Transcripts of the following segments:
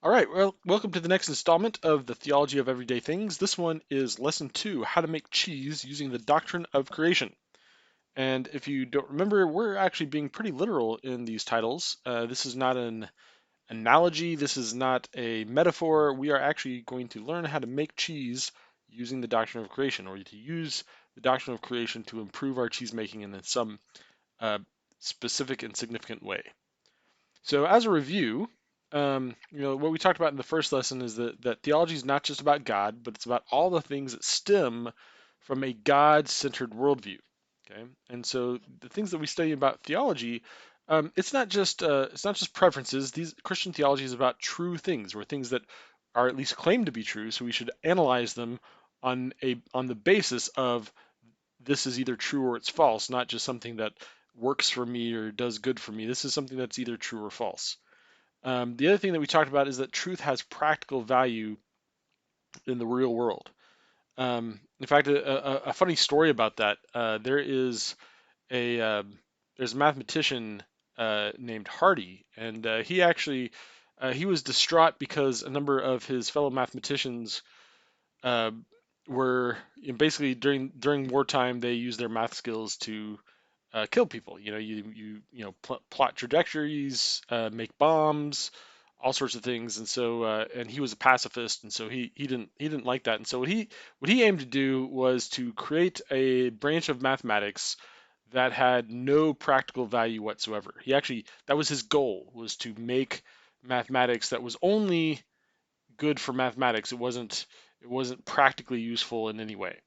All right, well, welcome to the next installment of the Theology of Everyday Things. This one is Lesson 2, How to Make Cheese Using the Doctrine of Creation. And if you don't remember, we're actually being pretty literal in these titles. This is not an analogy, this is not a metaphor. We are actually going to learn how to make cheese using the Doctrine of Creation, or to use the Doctrine of Creation to improve our cheese making in some uh, specific and significant way. So as a review, what we talked about in the first lesson is that theology is not just about God, but it's about all the things that stem from a God-centered worldview. Okay, and so the things that we study about theology, it's not just preferences. These Christian theology is about true things, or things that are at least claimed to be true. So we should analyze them on the basis of this is either true or it's false, not just something that works for me or does good for me. This is something that's either true or false. The other thing that we talked about is that truth has practical value in the real world. In fact, a funny story about that. A there's a mathematician named Hardy, and he was distraught because a number of his fellow mathematicians uh, were basically during wartime they used their math skills to kill people. Plot trajectories, make bombs, all sorts of things. And so and he was a pacifist, and so he didn't like that. And so what he aimed to do was to create a branch of mathematics that had no practical value whatsoever. That was his goal, was to make mathematics that was only good for mathematics. It wasn't practically useful in any way.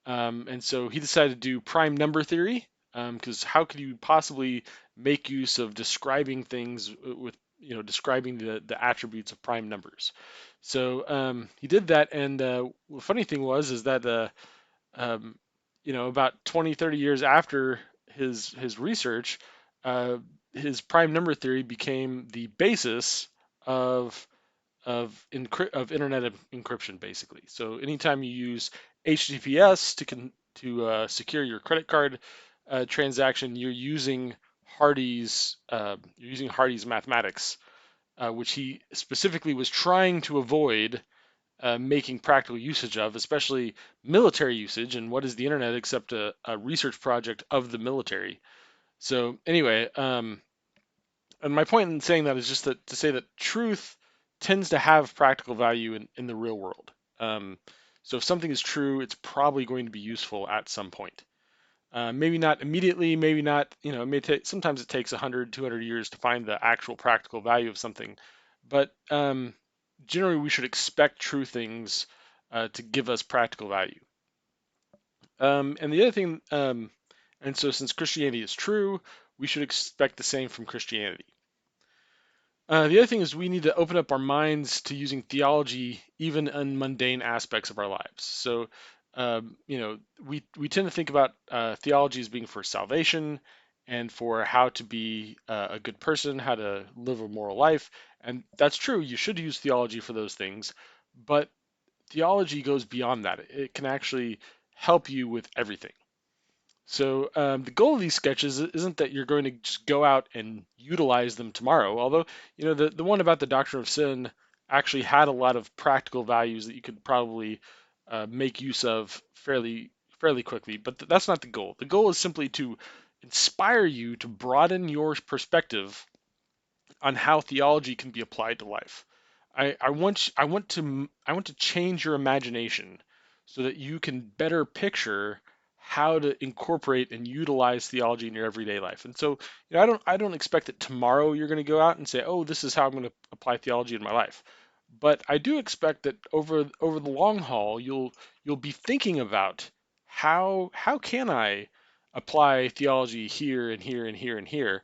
And so he decided to do prime number theory, because how could you possibly make use of describing things with, describing the attributes of prime numbers? So he did that, and the funny thing was is that um, about 20, 30 years after his research, uh, his prime number theory became the basis of of internet encryption, basically. So anytime you use HTTPS to secure your credit card transaction, you're using Hardy's mathematics, which he specifically was trying to avoid making practical usage of, especially military usage. And what is the internet except a research project of the military? So anyway, and my point in saying that is just that to say that truth tends to have practical value in the real world. Um, so if something is true, it's probably going to be useful at some point. Maybe not immediately, maybe not, it may take, sometimes it takes 100, 200 years to find the actual practical value of something. But generally, we should expect true things to give us practical value. And the other thing, and so since Christianity is true, we should expect the same from Christianity. The other thing is we need to open up our minds to using theology even in mundane aspects of our lives. So, we tend to think about theology as being for salvation and for how to be a good person, how to live a moral life, and that's true. You should use theology for those things, but theology goes beyond that. It can actually help you with everything. So the goal of these sketches isn't that you're going to just go out and utilize them tomorrow. Although, the one about the doctrine of sin actually had a lot of practical values that you could probably make use of fairly quickly. But that's not the goal. The goal is simply to inspire you to broaden your perspective on how theology can be applied to life. I want to change your imagination so that you can better picture how to incorporate and utilize theology in your everyday life. And so, I don't expect that tomorrow you're going to go out and say, "Oh, this is how I'm going to apply theology in my life." But I do expect that over the long haul, you'll be thinking about how can I apply theology here and here and here and here,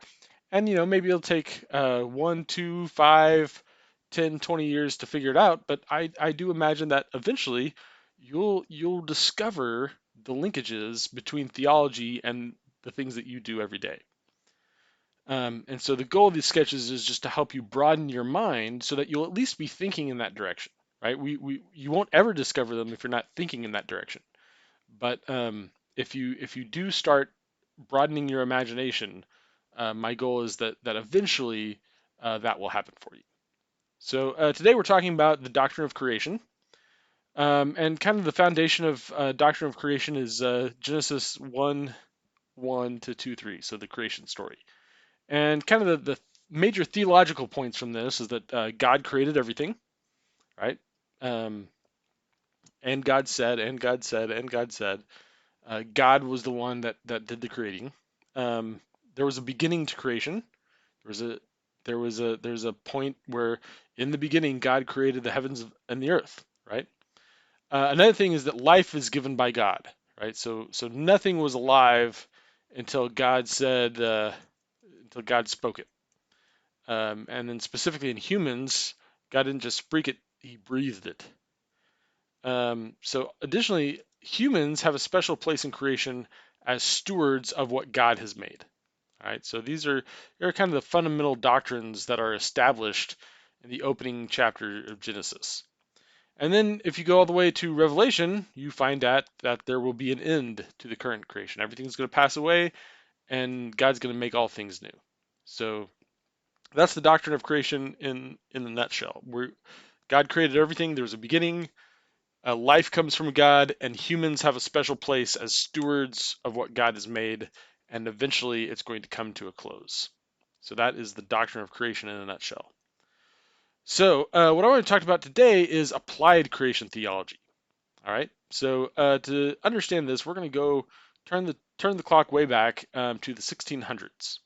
and maybe it'll take 1, 2, 5, 10, 20 years to figure it out. But I do imagine that eventually you'll discover the linkages between theology and the things that you do every day. And so the goal of these sketches is just to help you broaden your mind so that you'll at least be thinking in that direction, right? You won't ever discover them if you're not thinking in that direction. But if you do start broadening your imagination, my goal is that eventually that will happen for you. So today we're talking about the doctrine of creation, and kind of the foundation of doctrine of creation is Genesis 1:1 to 2:3, so the creation story. And kind of the major theological points from this is that God created everything, right? Um, and God said, and God said, and God said. God was the one that did the creating. There was a beginning to creation. There was a there's a point where in the beginning God created the heavens and the earth, right? Another thing is that life is given by God, right? So nothing was alive until God said until God spoke it. And then specifically in humans, God didn't just speak it; He breathed it. So additionally, humans have a special place in creation as stewards of what God has made. All right, so they're kind of the fundamental doctrines that are established in the opening chapter of Genesis. And then if you go all the way to Revelation, you find that there will be an end to the current creation. Everything's going to pass away, and God's going to make all things new. So that's the doctrine of creation in a nutshell. God created everything. There was a beginning. Life comes from God, and humans have a special place as stewards of what God has made, and eventually it's going to come to a close. So that is the doctrine of creation in a nutshell. So what I want to talk about today is applied creation theology. All right. So to understand this, we're going to go turn the clock way back to the 1600s.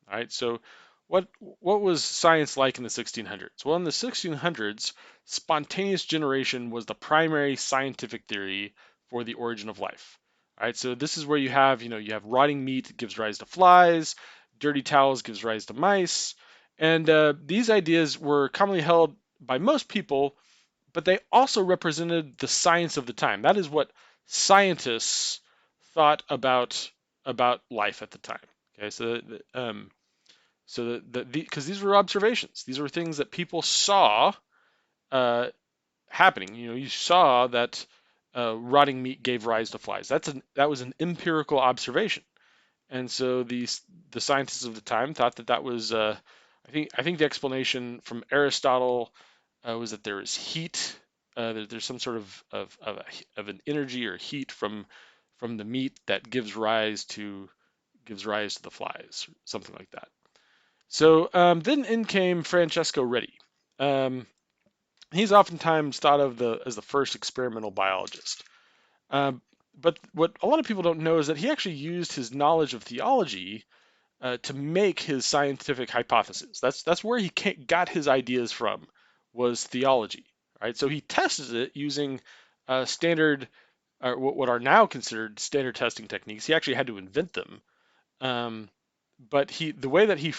All right. So what was science like in the 1600s? Well, in the 1600s, spontaneous generation was the primary scientific theory for the origin of life. All right. So this is where you have rotting meat gives rise to flies, dirty towels gives rise to mice, and these ideas were commonly held by most people, but they also represented the science of the time. That is what scientists thought about life at the time. Okay, so because these were observations, these were things that people saw uh, happening. You saw that rotting meat gave rise to flies. That was an empirical observation, and so the scientists of the time thought that was. I think the explanation from Aristotle was that there is heat. There's some sort of an energy or heat from the meat that gives rise to the flies, something like that. So then in came Francesco Redi. Um, he's oftentimes thought of as the first experimental biologist. Um, but what a lot of people don't know is that he actually used his knowledge of theology to make his scientific hypothesis. That's where he got his ideas from, was theology. Right. So he tested it using standard, or what are now considered standard testing techniques. He actually had to invent them. Um, but the way that he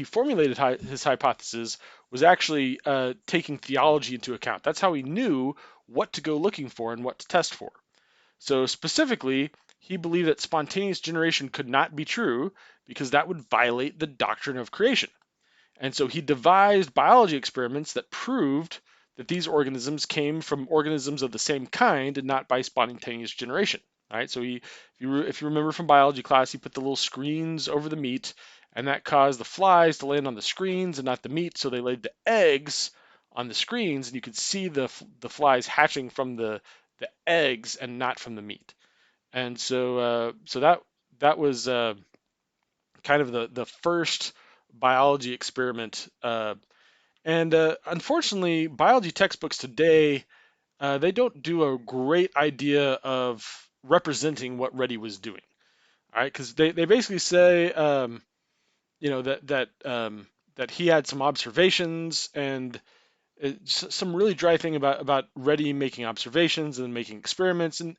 formulated his hypothesis was actually taking theology into account. That's how he knew what to go looking for and what to test for. So specifically, he believed that spontaneous generation could not be true because that would violate the doctrine of creation. And so he devised biology experiments that proved that these organisms came from organisms of the same kind and not by spontaneous generation. All right. So if you remember from biology class, he put the little screens over the meat, and that caused the flies to land on the screens and not the meat. So they laid the eggs on the screens, and you could see the flies hatching from the eggs and not from the meat. And so that was kind of the first biology experiment. And unfortunately, biology textbooks today they don't do a great idea of representing what Redi was doing. All right, because they basically say that he had some observations and some really dry thing about Redi making observations and making experiments, and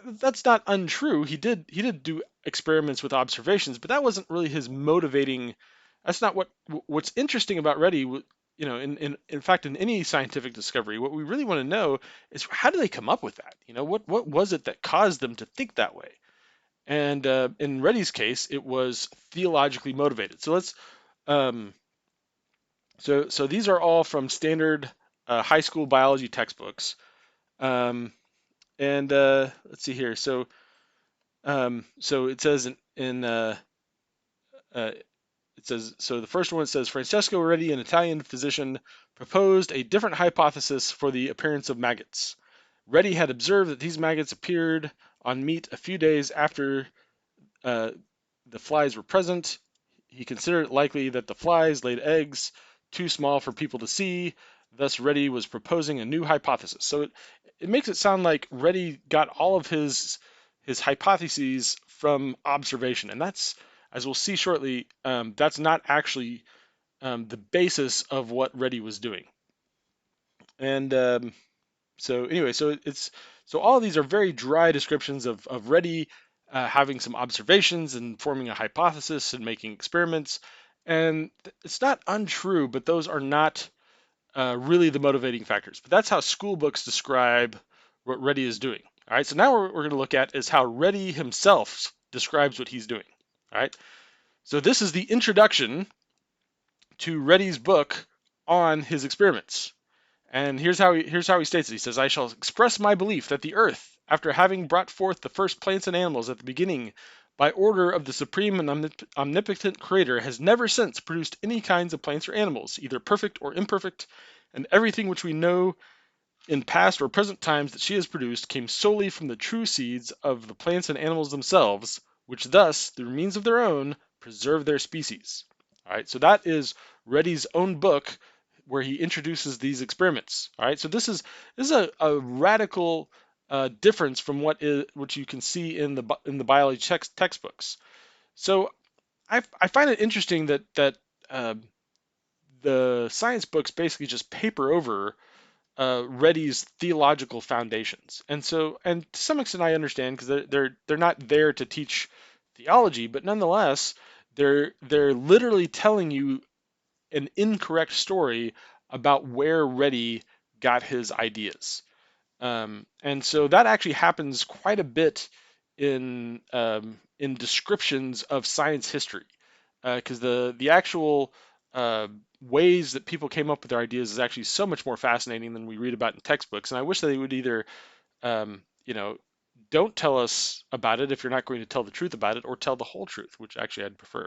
that's not untrue. He did do experiments with observations, but that wasn't really his motivating. That's not what's interesting about Redi. In fact, in any scientific discovery, what we really want to know is how do they come up with that? What was it that caused them to think that way? And in Redi's case, it was theologically motivated. So let's um, so these are all from standard high school biology textbooks. Um, and let's see here. So it says in uh, it it says, so the first one says, Francesco Redi, an Italian physician, proposed a different hypothesis for the appearance of maggots. Redi had observed that these maggots appeared on meat a few days after uh, the flies were present. He considered it likely that the flies laid eggs too small for people to see. Thus, Redi was proposing a new hypothesis. So it makes it sound like Redi got all of his hypotheses from observation, and that's, as we'll see shortly, that's not actually the basis of what Redi was doing. And so anyway, so all of these are very dry descriptions of Redi having some observations and forming a hypothesis and making experiments. And it's not untrue, but those are not really the motivating factors. But that's how school books describe what Redi is doing. All right, so now what we're going to look at is how Redi himself describes what he's doing. All right, so this is the introduction to Redi's book on his experiments. And here's how he states it. He says, I shall express my belief that the earth, after having brought forth the first plants and animals at the beginning, by order of the supreme and omnipotent creator, has never since produced any kinds of plants or animals, either perfect or imperfect, and everything which we know in past or present times that she has produced came solely from the true seeds of the plants and animals themselves, which thus, through means of their own, preserve their species. All right, so that is Redi's own book where he introduces these experiments. All right, so this is a radical difference from what you can see in the biology textbooks. So I find it interesting that the science books basically just paper over Redi's theological foundations, and to some extent I understand, because they're not there to teach theology, but nonetheless they're literally telling you an incorrect story about where Redi got his ideas. And so that actually happens quite a bit in descriptions of science history, because the actual ways that people came up with their ideas is actually so much more fascinating than we read about in textbooks. And I wish they would either, you know, don't tell us about it if you're not going to tell the truth about it, or tell the whole truth, which actually I'd prefer.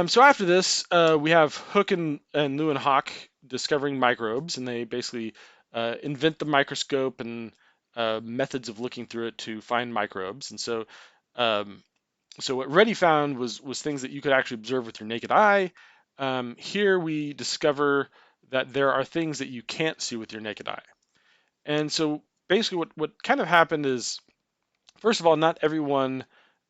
So after this, we have Hooke and Leeuwenhoek discovering microbes, and they basically invent the microscope and methods of looking through it to find microbes. And so, so what Redi found was things that you could actually observe with your naked eye. Here we discover that there are things that you can't see with your naked eye. And so basically, what kind of happened is, first of all, not everyone,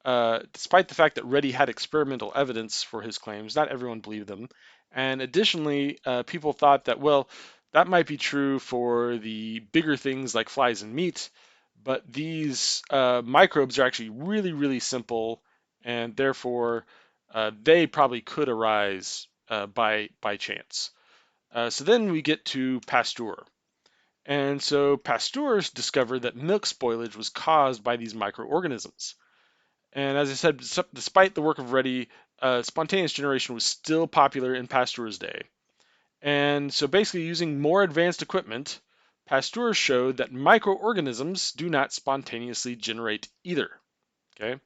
despite the fact that Redi had experimental evidence for his claims, not everyone believed them. And additionally, people thought that, well, that might be true for the bigger things like flies and meat, but these microbes are actually really, really simple, and therefore they probably could arise by chance. So then we get to Pasteur. And so Pasteur discovered that milk spoilage was caused by these microorganisms. And as I said, despite the work of Redi, spontaneous generation was still popular in Pasteur's day. And so basically, using more advanced equipment, Pasteur showed that microorganisms do not spontaneously generate either. Okay?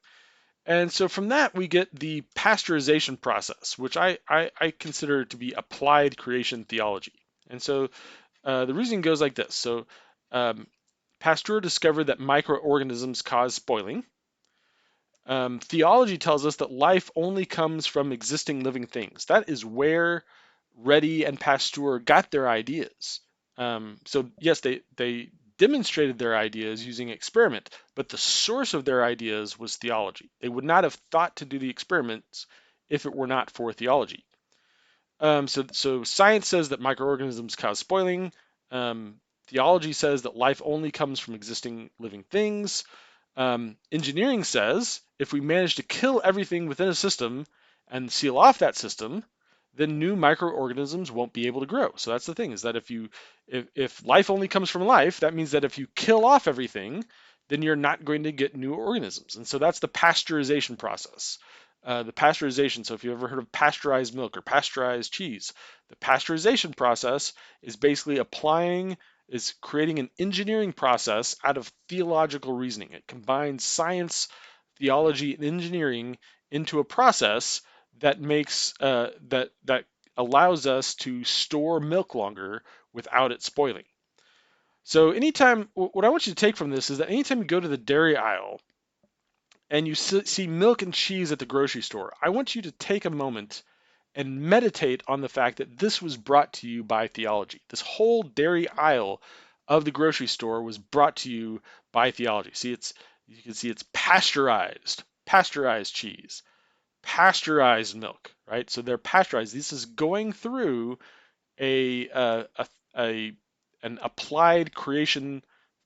And so from that, we get the pasteurization process, which I consider to be applied creation theology. And so the reasoning goes like this. So Pasteur discovered that microorganisms cause spoiling. Theology tells us that life only comes from existing living things. That is where Redi and Pasteur got their ideas. So yes, they demonstrated their ideas using experiment, but the source of their ideas was theology. They would not have thought to do the experiments if it were not for theology. So science says that microorganisms cause spoiling. Theology says that life only comes from existing living things. Engineering says if we manage to kill everything within a system and seal off that system, then new microorganisms won't be able to grow. So that's the thing, is that if life only comes from life, that means that if you kill off everything, then you're not going to get new organisms. And so that's the pasteurization process. The pasteurization, so if you've ever heard of pasteurized milk or pasteurized cheese, the pasteurization process is basically creating an engineering process out of theological reasoning. It combines science, theology, and engineering into a process that makes that allows us to store milk longer without it spoiling. So anytime, what I want you to take from this is that anytime you go to the dairy aisle and you see milk and cheese at the grocery store, I want you to take a moment and meditate on the fact that this was brought to you by theology. This whole dairy aisle of the grocery store was brought to you by theology. See, you can see it's pasteurized cheese, pasteurized milk, right? So they're pasteurized. This is going through a, uh, a, a an applied creation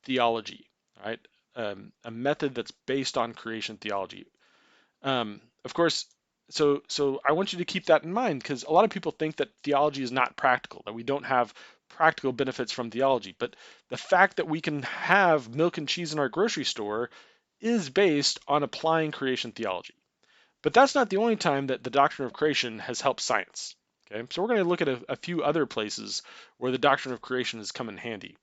theology, right? A method that's based on creation theology. Of course, so I want you to keep that in mind because a lot of people think that theology is not practical, that we don't have practical benefits from theology. But the fact that we can have milk and cheese in our grocery store is based on applying creation theology. But that's not the only time that the doctrine of creation has helped science. Okay, so we're going to look at a few other places where the doctrine of creation has come in handy.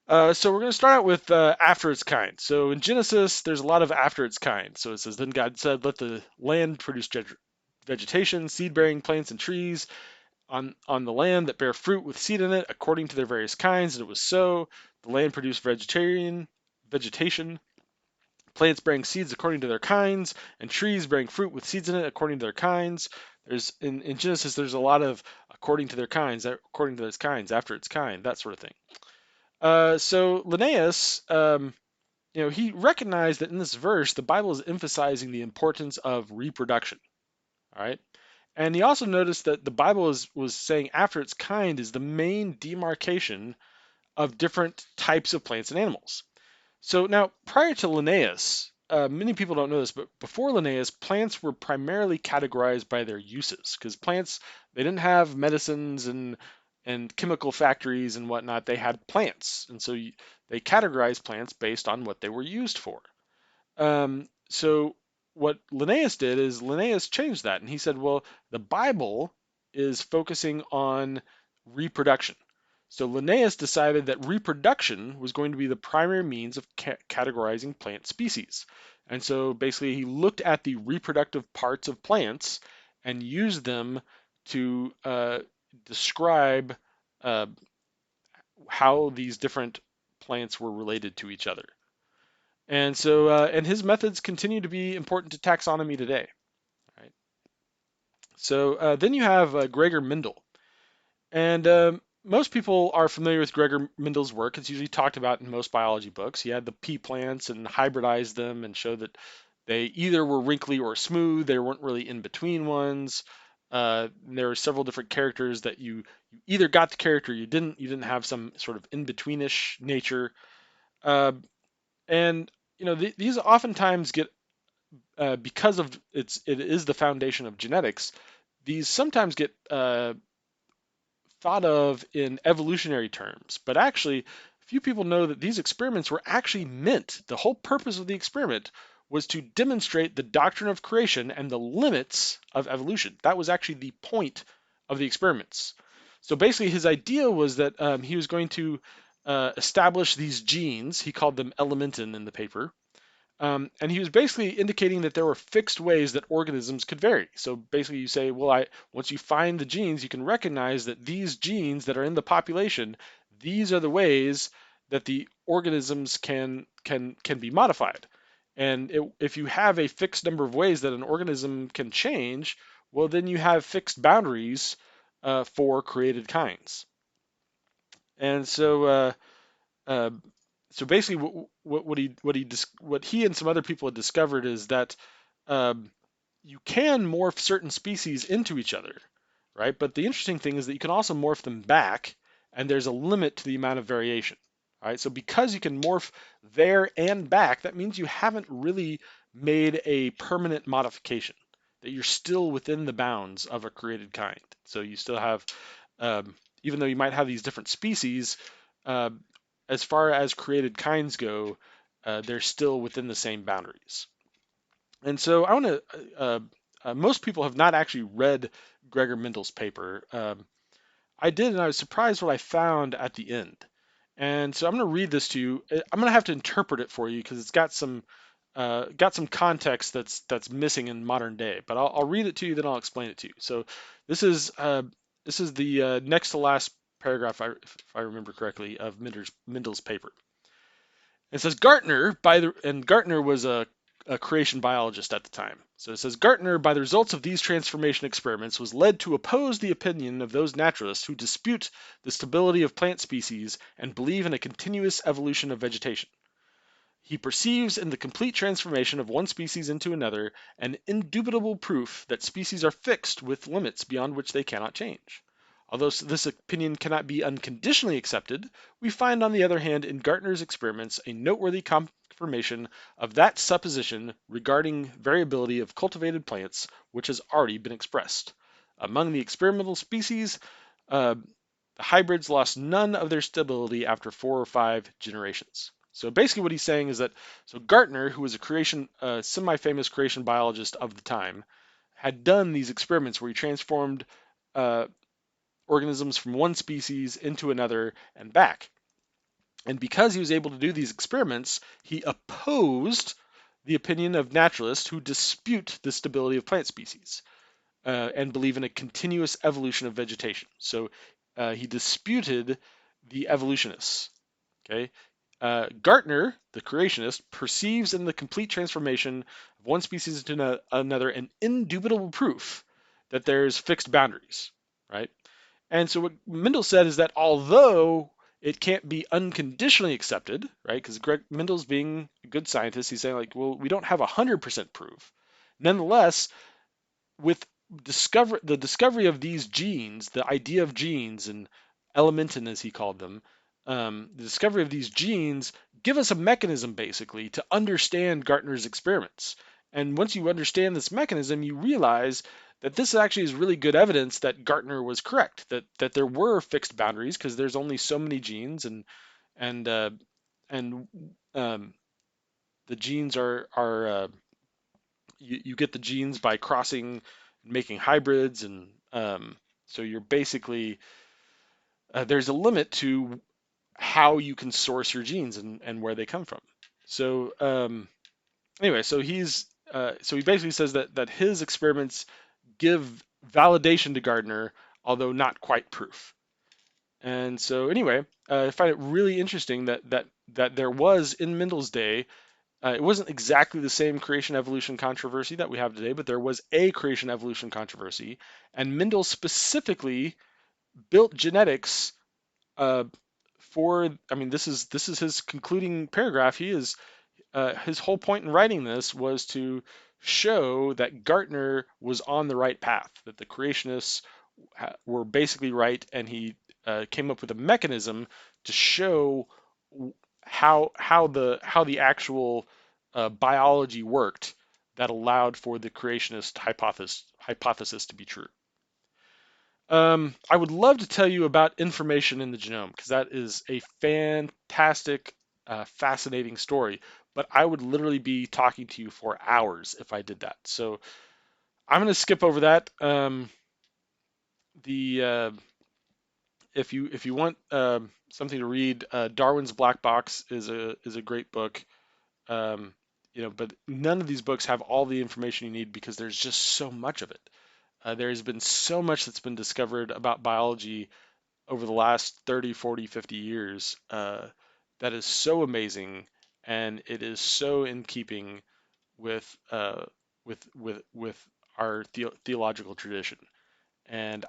So we're going to start out with after its kind. So in Genesis, there's a lot of after its kind. So it says, then God said, let the land produce vegetation, seed-bearing plants and trees on the land that bear fruit with seed in it, according to their various kinds. And it was so. The land produced vegetation, plants bearing seeds according to their kinds, and trees bearing fruit with seeds in it according to their kinds. There's in Genesis, there's a lot of according to their kinds, according to those kinds, after its kind, that sort of thing. So Linnaeus, he recognized that in this verse, the Bible is emphasizing the importance of reproduction. All right. And he also noticed that the Bible was saying after its kind is the main demarcation of different types of plants and animals. So now, prior to Linnaeus, many people don't know this, but before Linnaeus, plants were primarily categorized by their uses because plants, they didn't have medicines and chemical factories and whatnot. They had plants, and so they categorized plants based on what they were used for. So what Linnaeus did is Linnaeus changed that, and he said, well, the Bible is focusing on reproduction. So Linnaeus decided that reproduction was going to be the primary means of categorizing plant species. And so basically he looked at the reproductive parts of plants and used them to describe uh, how these different plants were related to each other. And so, and his methods continue to be important to taxonomy today. Right. So then you have Gregor Mendel, and most people are familiar with Gregor Mendel's work. It's usually talked about in most biology books. He had the pea plants and hybridized them and showed that they either were wrinkly or smooth. There weren't really in between ones. There are several different characters that you either got the character or you didn't. You didn't have some sort of in betweenish nature. Uh, and these oftentimes get because of it is the foundation of genetics. These sometimes get thought of in evolutionary terms, but actually, few people know that these experiments were actually meant. The whole purpose of the experiment was to demonstrate the doctrine of creation and the limits of evolution. That was actually the point of the experiments. So basically, his idea was that he was going to establish these genes. He called them elementin in the paper. And he was basically indicating that there were fixed ways that organisms could vary. So basically, you say, well, once you find the genes, you can recognize that these genes that are in the population, these are the ways that the organisms can be modified. And if you have a fixed number of ways that an organism can change, well, then you have fixed boundaries for created kinds. And uh, so basically, what he and some other people had discovered is that um, you can morph certain species into each other, right? But the interesting thing is that you can also morph them back, and there's a limit to the amount of variation, right? So because you can morph there and back, that means you haven't really made a permanent modification, that you're still within the bounds of a created kind. So you still have, even though you might have these different species, uh, as far as created kinds go, they're still within the same boundaries. And so I want to, most people have not actually read Gregor Mendel's paper. I did, and I was surprised what I found at the end. And so I'm going to read this to you. I'm going to have to interpret it for you because it's got some got some context that's missing in modern day. But I'll read it to you, then I'll explain it to you. So this is the next to last paragraph, if I remember correctly, of Mendel's paper. It says Gartner was a creation biologist at the time. So it says Gartner, by the results of these transformation experiments, was led to oppose the opinion of those naturalists who dispute the stability of plant species and believe in a continuous evolution of vegetation. He perceives in the complete transformation of one species into another an indubitable proof that species are fixed with limits beyond which they cannot change. Although this opinion cannot be unconditionally accepted, we find on the other hand in Gartner's experiments a noteworthy confirmation of that supposition regarding variability of cultivated plants which has already been expressed. Among the experimental species, the hybrids lost none of their stability after 4 or 5 generations. So basically what he's saying is that Gartner, who was a semi-famous creation biologist of the time, had done these experiments where he transformed uh, organisms from one species into another and back. And because he was able to do these experiments, he opposed the opinion of naturalists who dispute the stability of plant species and believe in a continuous evolution of vegetation. So he disputed the evolutionists. Okay, Gartner, the creationist, perceives in the complete transformation of one species into another an indubitable proof that there's fixed boundaries, right? And so what Mendel said is that although it can't be unconditionally accepted, right? Because Mendel's being a good scientist, he's saying like, well, we don't have 100% proof. Nonetheless, with the discovery of these genes, the idea of genes and elementin as he called them, the discovery of these genes give us a mechanism basically to understand Gartner's experiments. And once you understand this mechanism, you realize that this actually is really good evidence that Gartner was correct, that there were fixed boundaries because there's only so many genes and uh, and the genes are you get the genes by crossing, making hybrids, and so you're basically there's a limit to how you can source your genes and where they come from. So anyway, so he basically says that his experiments give validation to Gardner, although not quite proof. And so anyway, I find it really interesting that there was in Mendel's day. It wasn't exactly the same creation evolution controversy that we have today, but there was a creation evolution controversy, and Mendel specifically built genetics uh, for. I mean, this is his concluding paragraph. His whole point in writing this was to show that Gartner was on the right path, that the creationists were basically right, and he came up with a mechanism to show how the actual biology worked that allowed for the creationist hypothesis to be true. I would love to tell you about information in the genome because that is a fantastic, fascinating story. But I would literally be talking to you for hours if I did that. So I'm going to skip over that. The if you want something to read, Darwin's Black Box is a great book. Um, but none of these books have all the information you need because there's just so much of it. There's been so much that's been discovered about biology over the last 30, 40, 50 years that is so amazing, and it is so in keeping with with our theological tradition. And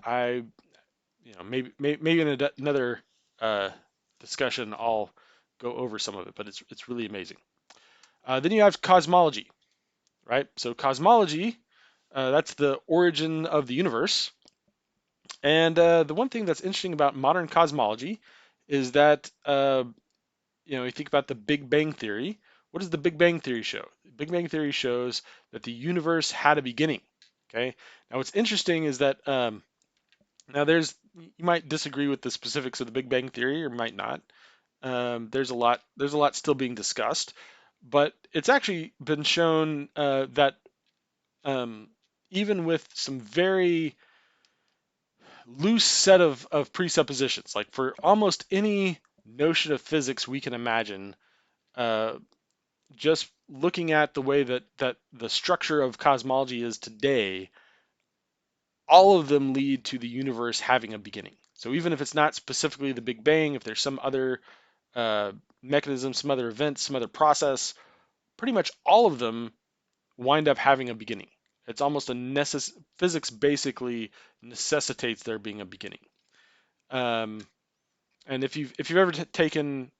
maybe in another uh, discussion I'll go over some of it, but it's really amazing. Then you have cosmology, right? So cosmology, that's the origin of the universe. And the one thing that's interesting about modern cosmology is that you think about the Big Bang Theory. What does the Big Bang Theory show? The Big Bang Theory shows that the universe had a beginning. Okay. Now what's interesting is that now you might disagree with the specifics of the Big Bang Theory or might not. There's a lot still being discussed, but it's actually been shown that um, even with some very loose set of presuppositions, like for almost any notion of physics we can imagine, uh, just looking at the way that the structure of cosmology is today, all of them lead to the universe having a beginning. So even if it's not specifically the Big Bang, if there's some other uh, mechanism, some other event, some other process, pretty much all of them wind up having a beginning. It's almost a physics basically necessitates there being a beginning. Um, and if you've ever taken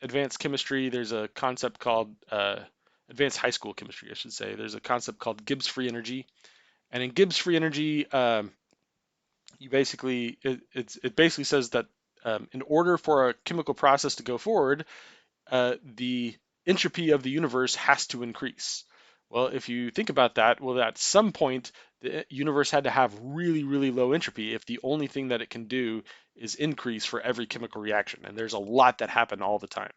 advanced chemistry, there's a concept called advanced high school chemistry, I should say. There's a concept called Gibbs free energy, and in Gibbs free energy, you basically it basically says that in order for a chemical process to go forward, the entropy of the universe has to increase. Well, if you think about that, well, at some point, the universe had to have really, really low entropy if the only thing that it can do is increase for every chemical reaction. And there's a lot that happen all the time.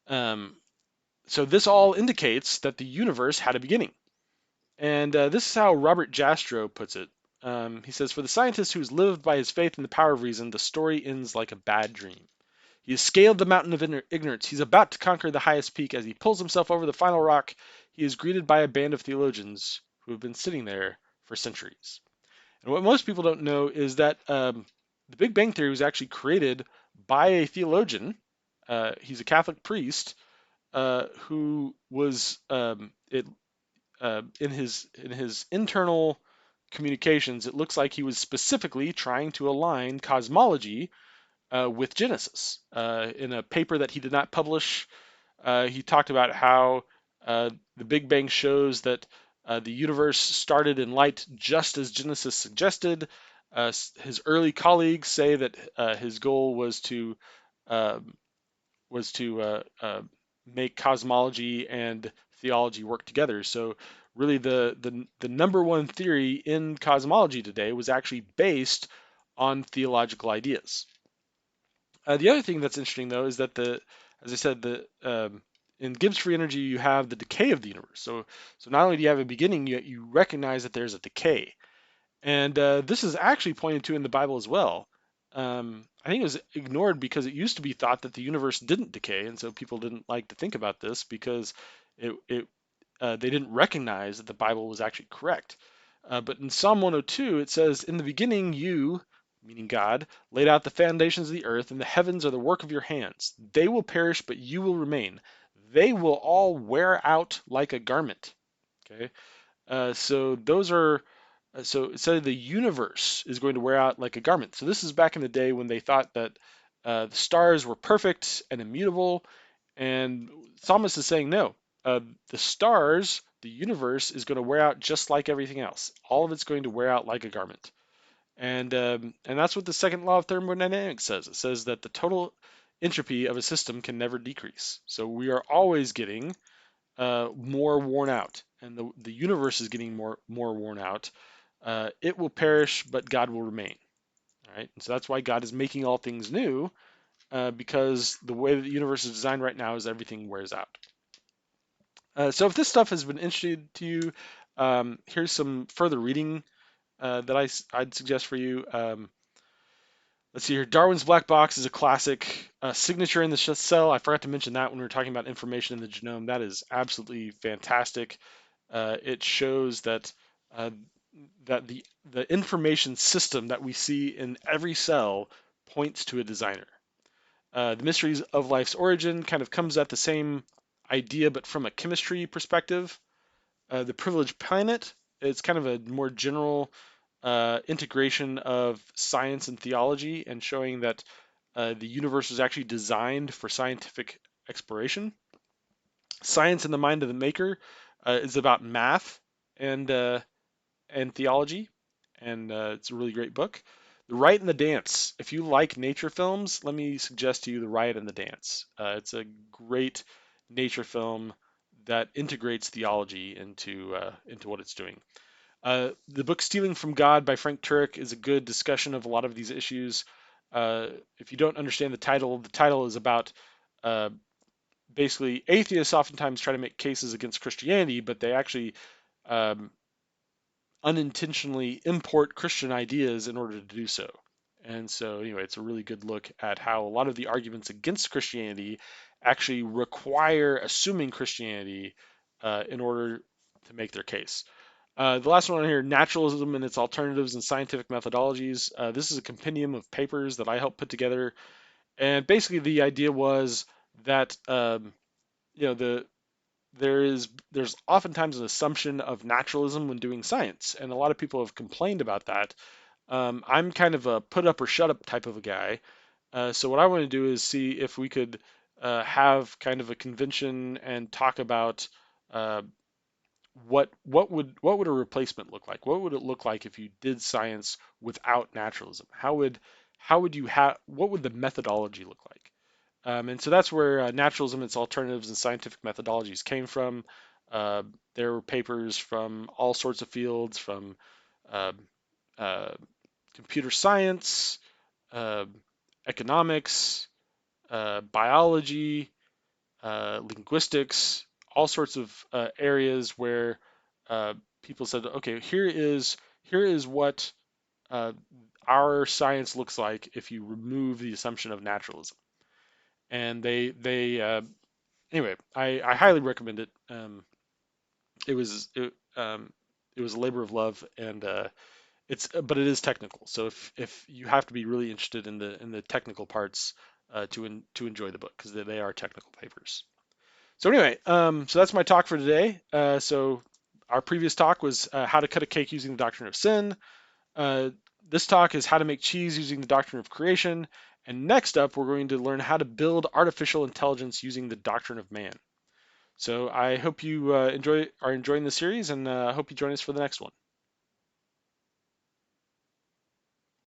Um, so this all indicates that the universe had a beginning. And this is how Robert Jastrow puts it. He says, for the scientist who has lived by his faith in the power of reason, the story ends like a bad dream. He has scaled the mountain of ignorance. He's about to conquer the highest peak. As he pulls himself over the final rock, he is greeted by a band of theologians who have been sitting there for centuries. And what most people don't know is that the Big Bang Theory was actually created by a theologian. He's a Catholic priest who was in his internal communications. It looks like he was specifically trying to align cosmology with Genesis. In a paper that he did not publish, he talked about how the Big Bang shows that the universe started in light just as Genesis suggested. His early colleagues say that his goal uh, was to make cosmology and theology work together. So really, the number one theory in cosmology today was actually based on theological ideas. The other thing that's interesting though is that as I said, in Gibbs free energy you have the decay of the universe. So not only do you have a beginning, you recognize that there's a decay, and this is actually pointed to in the Bible as well. I think it was ignored because it used to be thought that the universe didn't decay, and so people didn't like to think about this because it they didn't recognize that the Bible was actually correct. But in Psalm 102, it says, "In the beginning, you, meaning God, laid out the foundations of the earth, and the heavens are the work of your hands. They will perish, but you will remain. They will all wear out like a garment." Okay, so those are. So it said the universe is going to wear out like a garment. So this is back in the day when they thought that the stars were perfect and immutable, and Psalmist is saying, no, the stars, the universe is going to wear out just like everything else. All of it's going to wear out like a garment. And that's what the second law of thermodynamics says. It says that the total entropy of a system can never decrease. So we are always getting more worn out, and the universe is getting more worn out. It will perish, but God will remain. All right, and so that's why God is making all things new, because the way that the universe is designed right now is everything wears out. So if this stuff has been interesting to you, here's some further reading that I'd suggest for you. Let's see here. Darwin's Black Box is a classic. Signature in the Cell. I forgot to mention that when we were talking about information in the genome. That is absolutely fantastic. It shows uh, that the information system that we see in every cell points to a designer. The Mysteries of Life's Origin kind of comes at the same idea, but from a chemistry perspective. The Privileged Planet is kind of a more general integration of science and theology, and showing that the universe was actually designed for scientific exploration. Science in the Mind of the Maker is about math and uh, and theology, and it's a really great book. The Riot and the Dance. If you like nature films, let me suggest to you The Riot and the Dance. It's a great nature film that integrates theology into what it's doing. The book Stealing from God by Frank Turek is a good discussion of a lot of these issues. If you don't understand the title is about uh, basically atheists oftentimes try to make cases against Christianity, but they actually um, unintentionally import Christian ideas in order to do so. And so, anyway, it's a really good look at how a lot of the arguments against Christianity actually require assuming Christianity in order to make their case. The last one on here, Naturalism and its Alternatives and Scientific Methodologies. This is a compendium of papers that I helped put together, and basically the idea was that you know there's oftentimes an assumption of naturalism when doing science, and a lot of people have complained about that. I'm kind of a put up or shut up type of a guy. So what I want to do is see if we could have kind of a convention and talk about uh, what would a replacement look like? What would it look like if you did science without naturalism? How would you have what would the methodology look like? And so that's where naturalism, its alternatives, and scientific methodologies came from. Uh, there were papers from all sorts of fields, from uh, uh, computer science, uh, economics, biology, linguistics, all sorts of areas where uh, people said, okay, here is what uh, our science looks like if you remove the assumption of naturalism. And anyway, I highly recommend it. It was it, it was a labor of love, and but it is technical. So if you have to be really interested in the technical parts to enjoy the book, because they are technical papers. So anyway, so that's my talk for today. So our previous talk was how to cut a cake using the doctrine of sin. Uh, this talk is how to make cheese using the doctrine of creation. And next up, we're going to learn how to build artificial intelligence using the doctrine of man. So I hope you are enjoying the series, and I hope you join us for the next one.